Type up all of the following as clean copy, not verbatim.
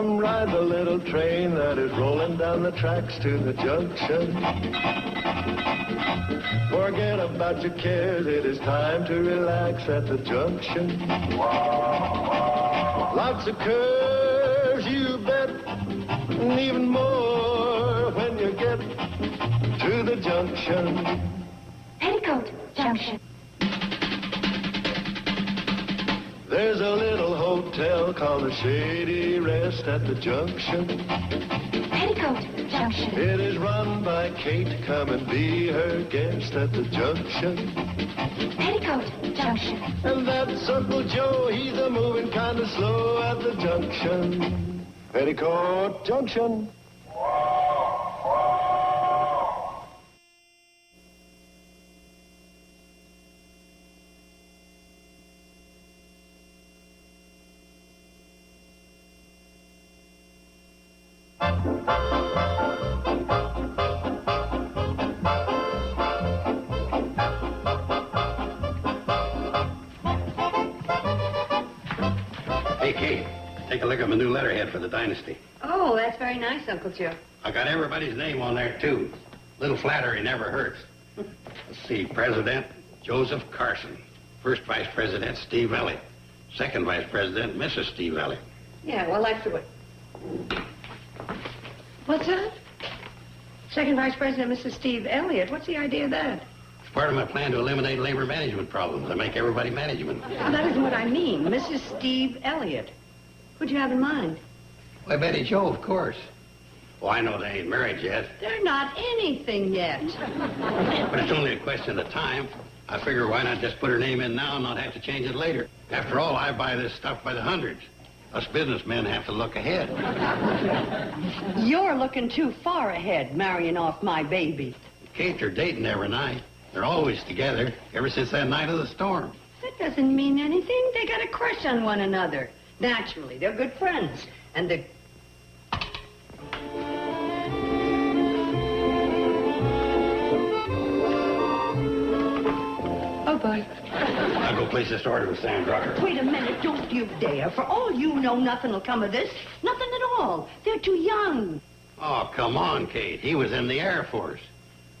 Come ride the little train that is rolling down the tracks to the junction. Forget about your cares, it is time to relax at the junction. Lots of curves, you bet, and even more when you get to the junction. Petticoat Junction. There's a little hotel called the Shady Rest at the junction. Petticoat Junction. It is run by Kate. Come and be her guest at the junction. Petticoat Junction. And that's Uncle Joe. He's a moving kind of slow at the junction. Petticoat Junction. Hey, Kate, take a look at my new letterhead for the dynasty. Oh, that's very nice, Uncle Joe. I got everybody's name on there, too. Little flattery never hurts. Let's see, President Joseph Carson. First Vice President Steve Elliott. Second Vice President Mrs. Steve Elliott. Yeah, well, that's the way. What's that? Second Vice President Mrs. Steve Elliott. What's the idea of that? It's part of my plan to eliminate labor management problems and make everybody management. Well, that isn't what I mean. Mrs. Steve Elliott. Who'd you have in mind? Why, Betty Jo, of course. Oh, I know they ain't married yet, They're not anything yet. but it's only a question of time. I figure why not just put her name in now and not have to change it later. After all, I buy this stuff by the hundreds. Us businessmen have to look ahead. You're looking too far ahead, marrying off my baby. Kate, they're dating every night. They're always together, ever since that night of the storm. That doesn't mean anything. They got a crush on one another. Naturally, they're good friends. And they're... Oh, boy. I'll go place this order with Sam Drucker. Wait a minute, don't you dare. For all you know, nothing will come of this. Nothing at all. They're too young. Oh, come on, Kate. He was in the Air Force.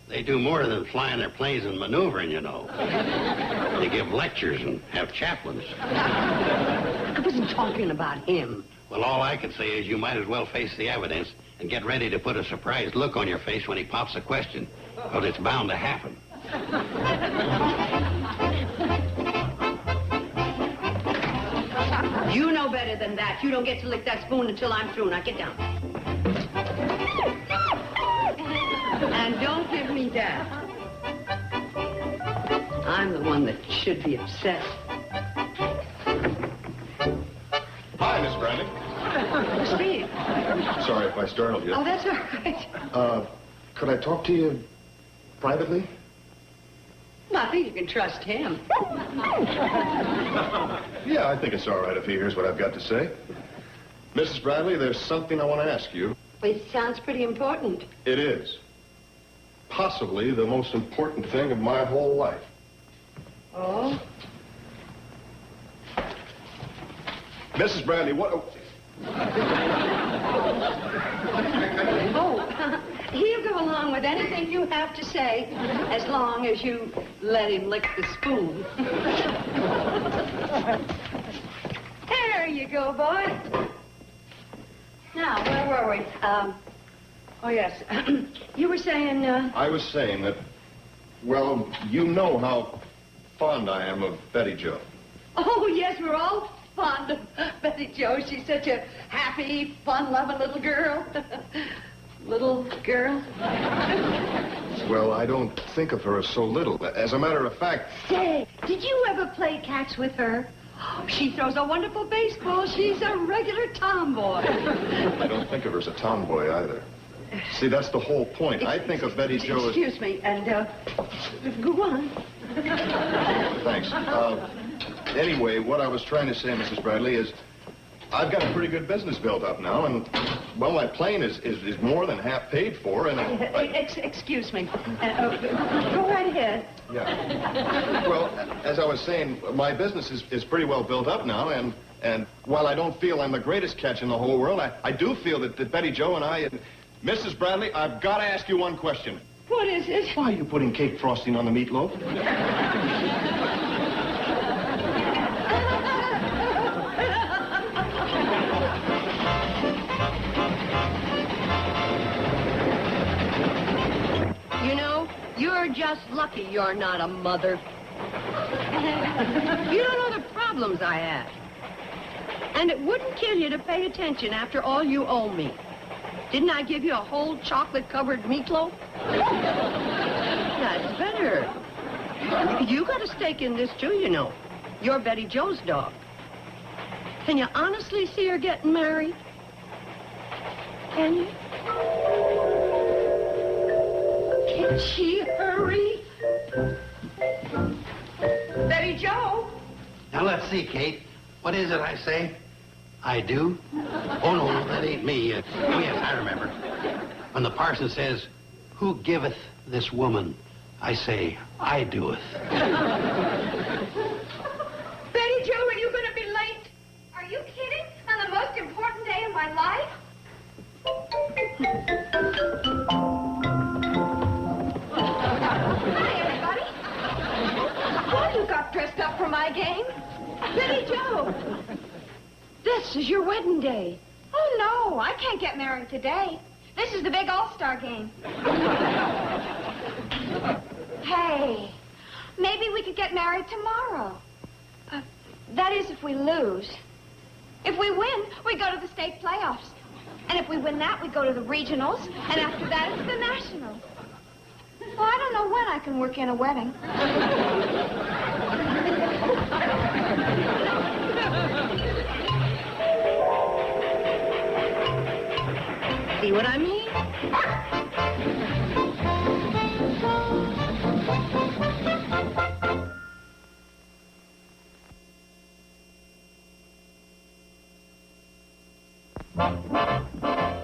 They do more than flying their planes and maneuvering, you know. They give lectures and have chaplains. I wasn't talking about him. Well, all I can say is you might as well face the evidence and get ready to put a surprised look on your face when he pops a question, because it's bound to happen. You know better than that. You don't get to lick that spoon until I'm through. Now get down. And don't give me that. I'm the one that should be upset. Hi, Miss Brandy. Steve. Sorry if I startled you. Oh, that's all right. Could I talk to you privately? Well, I think you can trust him. Yeah, I think it's all right if he hears what I've got to say. Mrs. Bradley, there's something I want to ask you. It sounds pretty important. It is. Possibly the most important thing of my whole life. Oh? Mrs. Bradley, what... Oh, he'll go along with anything you have to say as long as you let him lick the spoon. There you go, boy. Now, where were we? Oh, yes. You were saying, I was saying that, well, you know how fond I am of Betty Jo. Oh, yes, we're all fond of Betty Jo. She's such a happy, fun-loving little girl. Little girl? Well, I don't think of her as so little. As a matter of fact... Say, did you ever play catch with her? She throws a wonderful baseball. She's a regular tomboy. I don't think of her as a tomboy either. See, that's the whole point. I think of Betty Jo as... Excuse me, and, go on. Thanks. Anyway, what I was trying to say, Mrs. Bradley, is I've got a pretty good business built up now, and, well, my plane is more than half paid for, and... Excuse me. Go right ahead. Yeah. Well, as I was saying, my business is pretty well built up now, and And while I don't feel I'm the greatest catch in the whole world, I do feel that Betty Jo and I... And Mrs. Bradley, I've got to ask you one question. What is it? Why are you putting cake frosting on the meatloaf? You know, you're just lucky you're not a mother. You don't know the problems I have. And it wouldn't kill you to pay attention after all you owe me. Didn't I give you a whole chocolate-covered meatloaf? That's better. You got a stake in this, too, you know. You're Betty Jo's dog. Can you honestly see her getting married? Can you? Can she hurry? Betty Jo? Now, let's see, Kate. What is it I say? I do? Oh, no, that ain't me. Oh, yes, I remember. When the parson says, "Who giveth this woman?" I say, "I doeth." Betty Jo, are you going to be late? Are you kidding? On the most important day of my life? Hi, everybody. Well, you got dressed up for my game. Betty Jo! This is your wedding day. Oh, no, I can't get married today. This is the big all-star game. Hey, maybe we could get married tomorrow. That is, if we lose. If we win, we go to the state playoffs. And if we win that, we go to the regionals. And after that, it's the nationals. Well, I don't know when I can work in a wedding. See what I mean?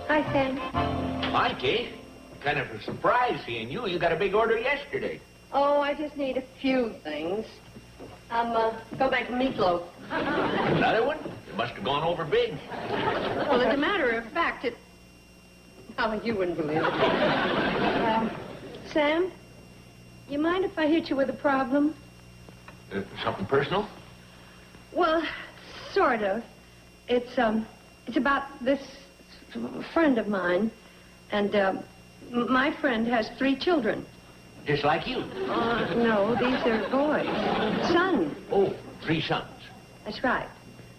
Hi, Sam. Hi, Kate. Kind of a surprise seeing you. You got a big order yesterday. Oh, I just need a few things. Go back to meatloaf. Another one? You must have gone over big. Well, as a matter of fact, it... Oh, you wouldn't believe it. Sam, you mind if I hit you with a problem? Something personal? Well, sort of. It's about this friend of mine, and, my friend has 3 children. Just like you. No, these are boys. Sons. Oh, 3 sons. That's right.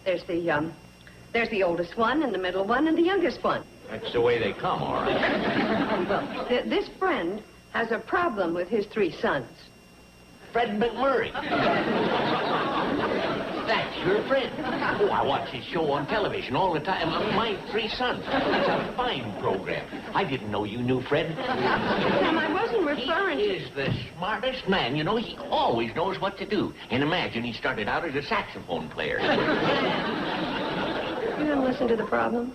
There's the oldest one, and the middle one, and the youngest one. That's the way they come, all right. Well, this friend has a problem with his 3 sons. Fred McMurray. That's your friend. Oh, I watch his show on television all the time. My 3 sons. It's a fine program. I didn't know you knew Fred. Sam, I wasn't referring He to... is the smartest man. You know, he always knows what to do. And imagine he started out as a saxophone player. You didn't listen to the problem?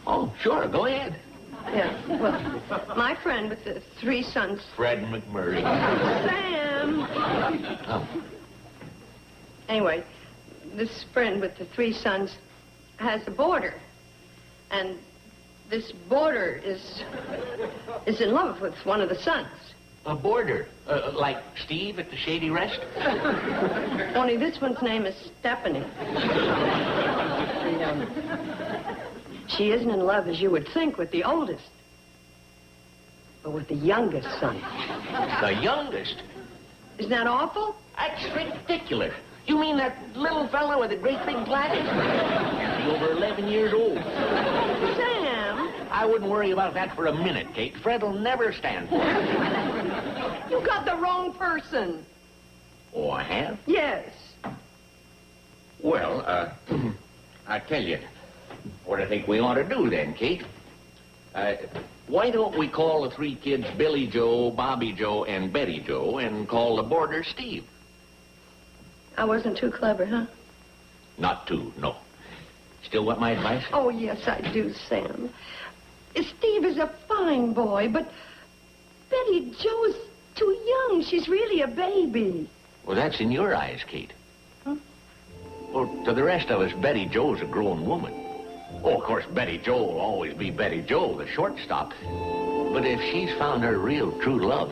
Oh, sure. Go ahead. Yeah, well, my friend with the 3 sons... Fred McMurray. Sam! Oh. Anyway, this friend with the 3 sons has a boarder. And this boarder is in love with one of the sons. A boarder? Like Steve at the Shady Rest? Only this one's name is Stephanie. And, she isn't in love, as you would think, with the oldest, but with the youngest son. The youngest? Isn't that awful? That's ridiculous. You mean that little fella with the great big glasses? Can't be over 11 years old. Sam! I wouldn't worry about that for a minute, Kate. Fred'll never stand for it. You got the wrong person. Oh, I have? Yes. Well, I tell you, what I think we ought to do then, Kate. Why don't we call the 3 kids Billy Joe, Bobby Joe, and Betty Joe, and call the boarder Steve? I wasn't too clever, huh? Not too, no. Still want my advice? Oh, yes, I do, Sam. Steve is a fine boy, but Betty Jo's too young. She's really a baby. Well, that's in your eyes, Kate. Huh? Well, to the rest of us, Betty Jo's a grown woman. Oh, of course, Betty Jo will always be Betty Jo, the shortstop. But if she's found her real, true love,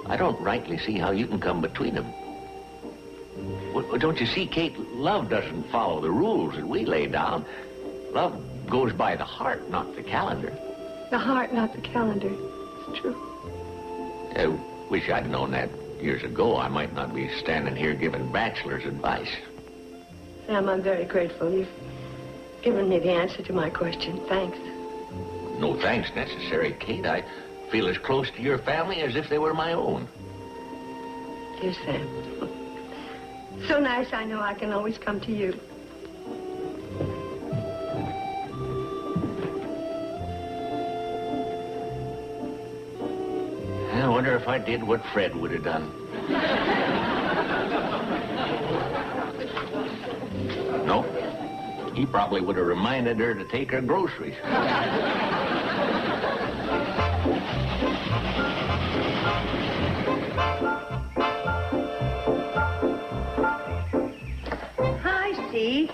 I don't rightly see how you can come between them. Well, don't you see, Kate, love doesn't follow the rules that we lay down. Love goes by the heart, not the calendar. The heart, not the calendar. It's true. I wish I'd known that years ago. I might not be standing here giving bachelor's advice. Sam, I'm very grateful. You've given me the answer to my question. Thanks. No thanks necessary, Kate. I feel as close to your family as if they were my own. Dear Sam. So nice I know I can always come to you. I wonder if I did what Fred would have done. No. He probably would have reminded her to take her groceries. Hi, Steve.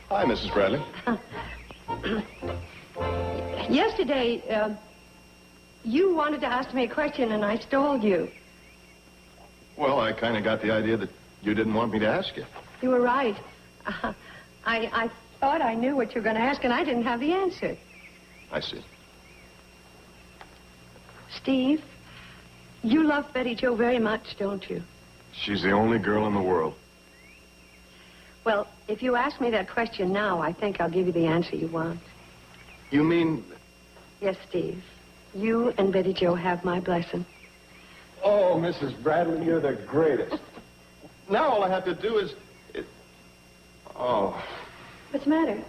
Hi, Mrs. Bradley. Yesterday, you wanted to ask me a question, and I stalled you. Well, I kind of got the idea that you didn't want me to ask you. You were right. I thought I knew what you were going to ask, and I didn't have the answer. I see. Steve, you love Betty Jo very much, don't you? She's the only girl in the world. Well, if you ask me that question now, I think I'll give you the answer you want. You mean... Yes, Steve. You and Betty Jo have my blessing. Oh, Mrs. Bradley, you're the greatest. Now all I have to do is... Oh, What's the matter?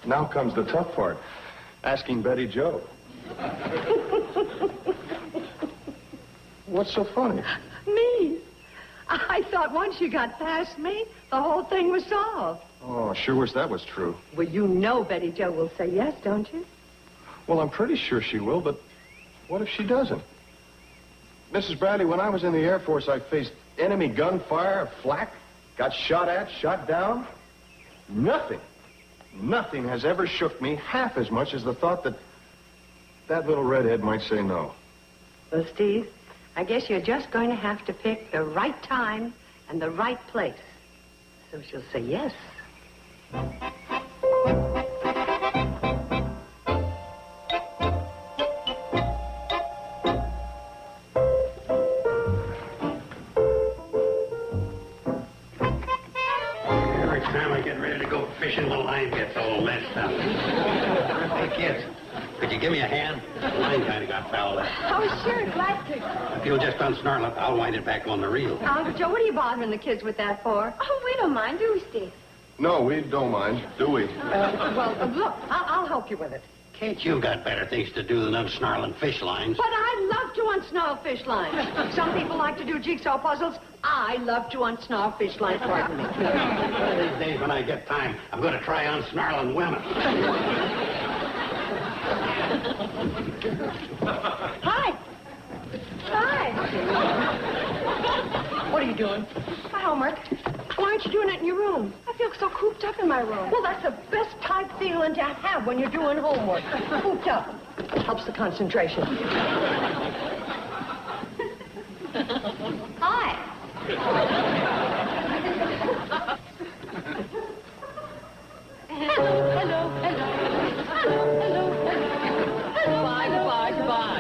now comes the tough part. Asking Betty Jo. What's so funny? Me? I thought once you got past me, the whole thing was solved. Oh, I sure wish that was true. Well, you know Betty Jo will say yes, don't you? Well, I'm pretty sure she will, but what if she doesn't? Mrs. Bradley, when I was in the Air Force, I faced enemy gunfire, flak, got shot at, shot down. Nothing has ever shook me half as much as the thought that that little redhead might say no. Well, Steve, I guess you're just going to have to pick the right time and the right place. So she'll say yes. Every time I get ready to go fishing, the line gets all messed up. Hey, kids, could you give me a hand? The line kind of got fouled up. Oh, sure, glad to. If you'll just unsnarl it, I'll wind it back on the reel. Uncle Joe, what are you bothering the kids with that for? Oh, we don't mind, do we, Steve? No, we don't mind, do we? Look, I'll help you with it. Kate, you've got better things to do than unsnarling fish lines. But I love to unsnarl fish lines. Some people like to do jigsaw puzzles. I love to unsnarl fish lines, pardon me. One of these days when I get time, I'm going to try unsnarling women. Hi. Hi. What are you doing? My homework. Why aren't you doing it in your room? I feel so cooped up in my room. Well, that's the best type feeling to have when you're doing homework. Cooped up. Helps the concentration. Hi. Hello. Bye.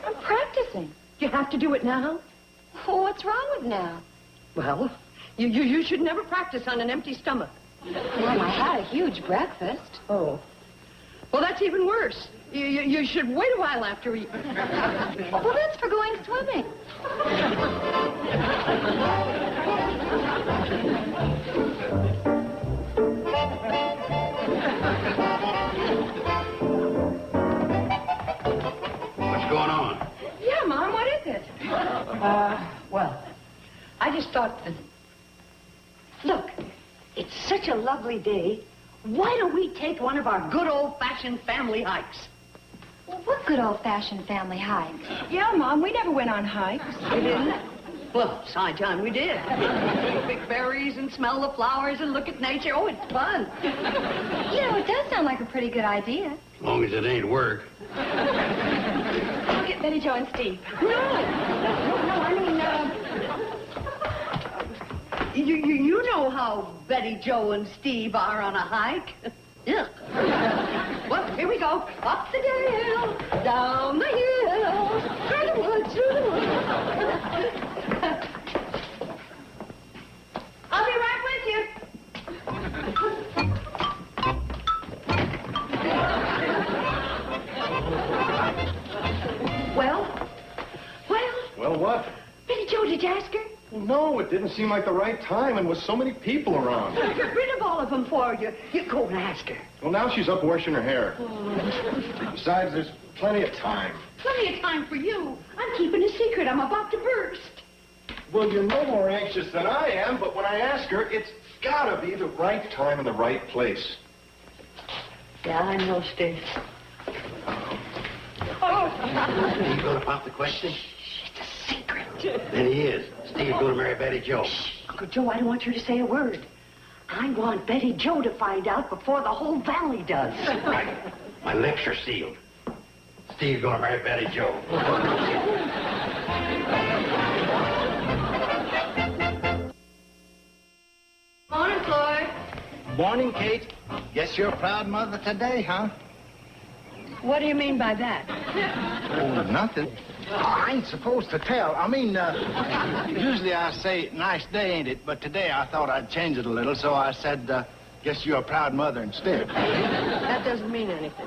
I'm practicing. You have to do it now? Well, what's wrong with now? Well, you should never practice on an empty stomach. Mom, I had a huge breakfast. Oh. Well, that's even worse. You should wait a while after eating. Well, that's for going swimming. What's going on? Yeah, Mom, what is it? Well, I just thought that... Look, it's such a lovely day. Why don't we take one of our good old-fashioned family hikes? Well, what good old-fashioned family hikes? Yeah, Mom, we never went on hikes. We didn't? Well, it's high time we did. Pick berries and smell the flowers and look at nature. Oh, it's fun. You know, it does sound like a pretty good idea. As long as it ain't work. I'll get Betty Jo and Steve. No, I mean, you know how Betty Jo and Steve are on a hike. Yeah. Well, here we go. Up the dale, down the hill, through the woods, through the woods. I'll be right with you. Well? Well, what? Betty Jo, did you ask her? Well, no, it didn't seem like the right time and with so many people around. Well, get rid of all of them for you. You go and ask her. Well, now she's up washing her hair. Besides, there's plenty of time. Plenty of time for you. I'm keeping a secret. I'm about to burst. Well, you're no more anxious than I am, but when I ask her, it's gotta be the right time and the right place. Yeah, I know, Steve. Are you going to pop the question? It's a secret. Then he is. Steve's going to marry Betty Jo. Uncle Joe, I don't want you to say a word. I want Betty Jo to find out before the whole valley does. Right. My lips are sealed. Steve's going to marry Betty Jo. Morning, Floyd. Morning, Kate. Guess you're a proud mother today, huh? What do you mean by that? Oh, nothing. I ain't supposed to tell. I mean, usually I say, nice day, ain't it? But today I thought I'd change it a little, so I said, guess you're a proud mother instead. That doesn't mean anything.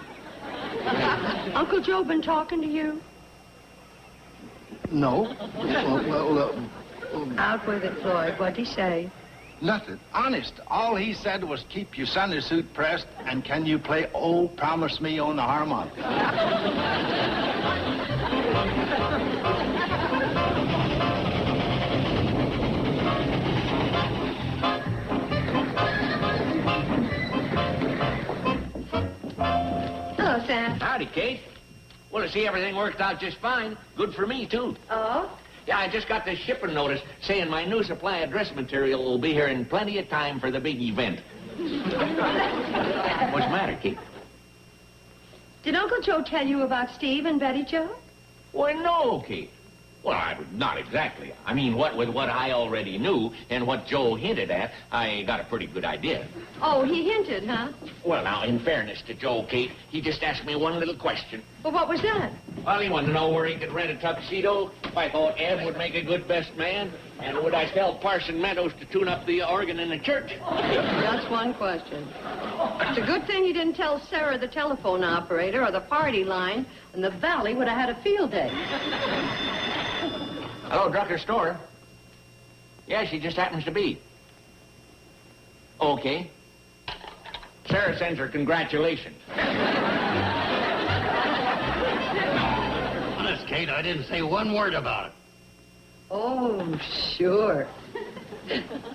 Uncle Joe been talking to you? No. Well, Out with it, Floyd. What'd he say? nothing. Honest. All he said was keep your Sunday suit pressed, and can you play Oh, Promise Me on the harmonica? Hello, Sam. Howdy, Kate. Well, I see everything worked out just fine. Good for me, too. Oh? Yeah, I just got this shipping notice saying my new supply of dress material will be here in plenty of time for the big event. What's the matter, Kate? Did Uncle Joe tell you about Steve and Betty Jo? Why, no, Kate. Well, not exactly. I mean, what with what I already knew and what Joe hinted at, I got a pretty good idea. Oh, he hinted, huh? Well, now, in fairness to Joe, Kate, he just asked me one little question. Well, what was that? Well, he wanted to know where he could rent a tuxedo, if I thought Ed would make a good best man, and would I tell Parson Meadows to tune up the organ in the church? That's one question. It's a good thing you didn't tell Sarah, the telephone operator, or the party line, and the valley would have had a field day. Hello, Drucker's store. Yeah, she just happens to be. Okay. Sarah sends her congratulations. Honest, Kate, I didn't say one word about it. Oh, sure.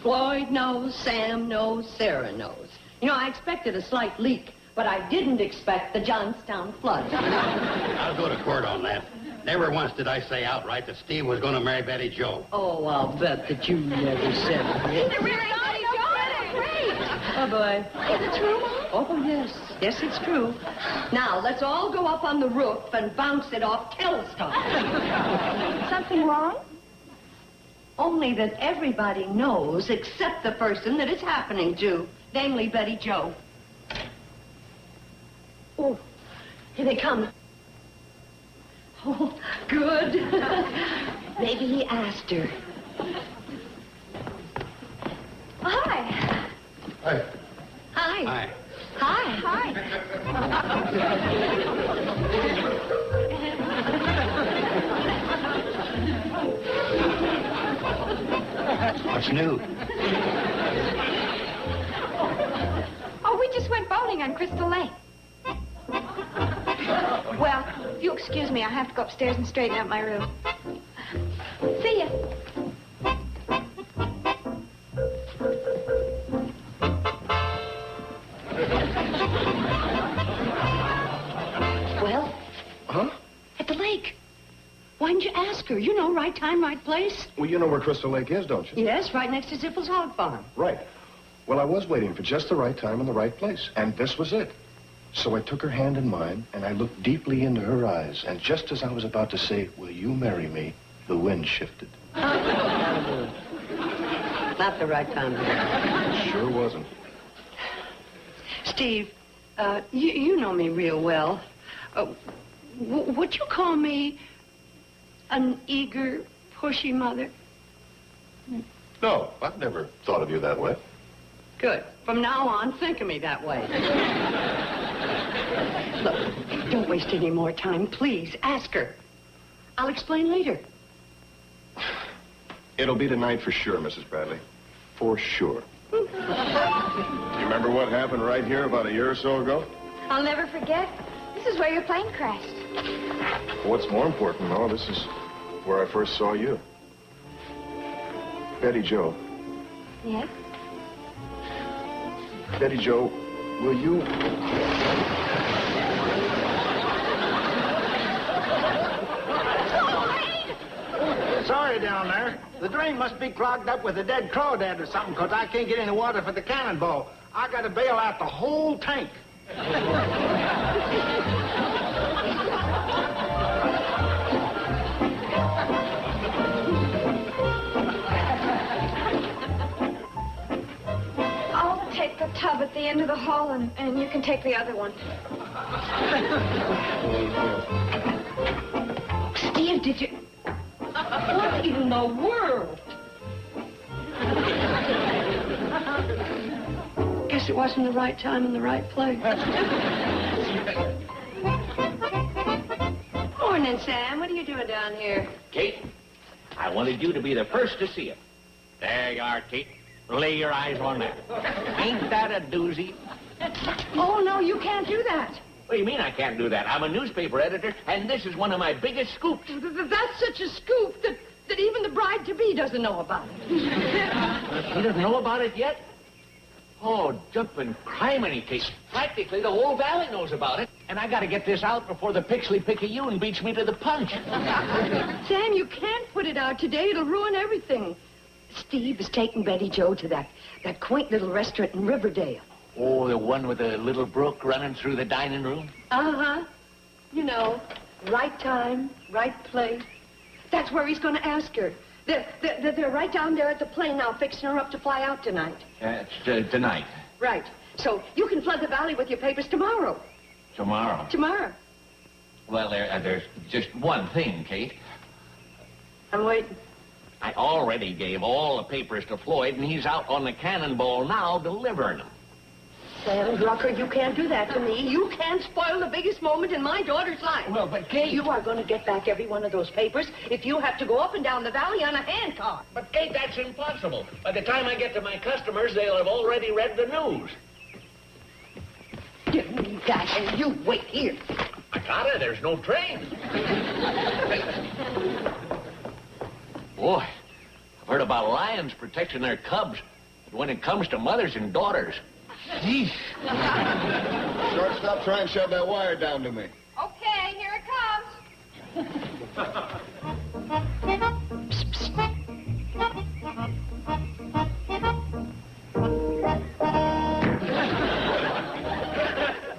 Floyd knows, Sam knows, Sarah knows. You know, I expected a slight leak, but I didn't expect the Johnstown flood. I'll go to court on that. Never once did I say outright that Steve was going to marry Betty Jo. Oh, I'll bet that you never said it. They're really Betty Jo. Great. Oh, boy. Is it true, Mom? Oh, yes. Yes, it's true. Now, let's all go up on the roof and bounce it off Telstone. Something wrong? Only that everybody knows except the person that it's happening to, namely Betty Jo. Oh, here they come. Oh, good. Maybe he asked her. Hi. Hi. Hi. Hi. Hi. What's new? Oh, we just went boating on Crystal Lake. Well, if you'll excuse me, I have to go upstairs and straighten out my room. See ya. Well, Huh? at the lake. Why didn't you ask her. You know, right time, right place. Well, you know where Crystal Lake is, don't you? Yes, right next to Zippel's hog farm. Right. Well, I was waiting for just the right time and the right place, and this was it. So I took her hand in mine, and I looked deeply into her eyes, and just as I was about to say, will you marry me, the wind shifted. Not the right time. It sure wasn't. Steve, you know me real well. Would you call me an eager, pushy mother? No, I've never thought of you that way. Good. From now on, think of me that way. Look, don't waste any more time, please. Ask her. I'll explain later. It'll be tonight for sure, Mrs. Bradley. For sure. You remember what happened right here about a year or so ago? I'll never forget. This is where your plane crashed. What's more important, though, this is where I first saw you. Betty Jo. Yes? Betty Jo, will you... Sorry down there. The drain must be clogged up with a dead crawdad or something, because I can't get any water for the cannonball. I got to bail out the whole tank. I'll take the tub at the end of the hall, and you can take the other one. Steve, did you... What in the world? Guess it wasn't the right time and the right place. Morning, Sam. What are you doing down here? Kate, I wanted you to be the first to see it. There you are, Kate. Lay your eyes on that. Ain't that a doozy? Oh, no, you can't do that. What do you mean I can't do that? I'm a newspaper editor, and this is one of my biggest scoops. That's such a scoop that even the bride-to-be doesn't know about it. He doesn't know about it yet? Oh, jumping criminy, Kate. Practically the whole valley knows about it. And I got to get this out before the Pixley-Picayune beats me to the punch. Sam, you can't put it out today. It'll ruin everything. Steve is taking Betty Jo to that quaint little restaurant in Riverdale. Oh, the one with the little brook running through the dining room? Uh-huh. You know, right time, right place. That's where he's going to ask her. They're right down there at the plane now, fixing her up to fly out tonight. Tonight. Right. So you can flood the valley with your papers tomorrow. Tomorrow? Tomorrow. Well, there's just one thing, Kate. I'm waiting. I already gave all the papers to Floyd, and he's out on the cannonball now delivering them. Sam Drucker, you can't do that to me. You can't spoil the biggest moment in my daughter's life. Well, but Kate... You are going to get back every one of those papers if you have to go up and down the valley on a handcar. But, Kate, that's impossible. By the time I get to my customers, they'll have already read the news. Give me that, and you wait here. I got it. There's no train. Boy, I've heard about lions protecting their cubs. But when it comes to mothers and daughters... Yeesh. Shortstop, try and shove that wire down to me. Okay, here it comes.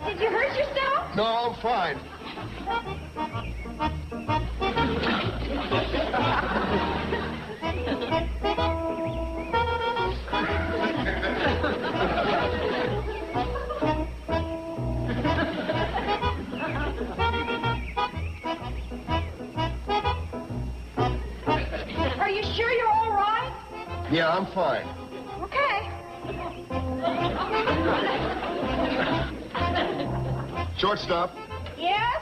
Did you hurt yourself? No, I'm fine. Are you sure you're all right? Yeah, I'm fine. Okay. Shortstop, Yes?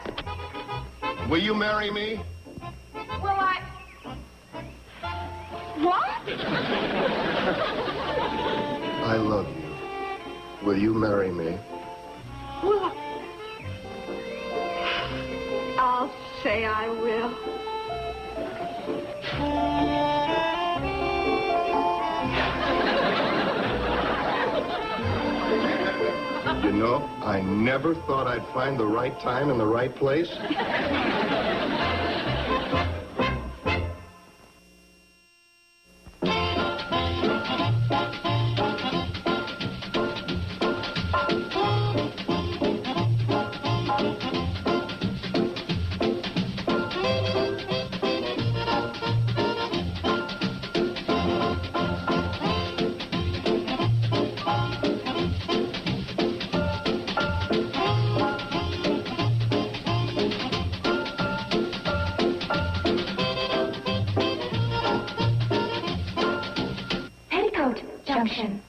will you marry me? Will I... What? I love you. Will you marry me? Well, I'll say I will. You know, I never thought I'd find the right time and the right place. Junction.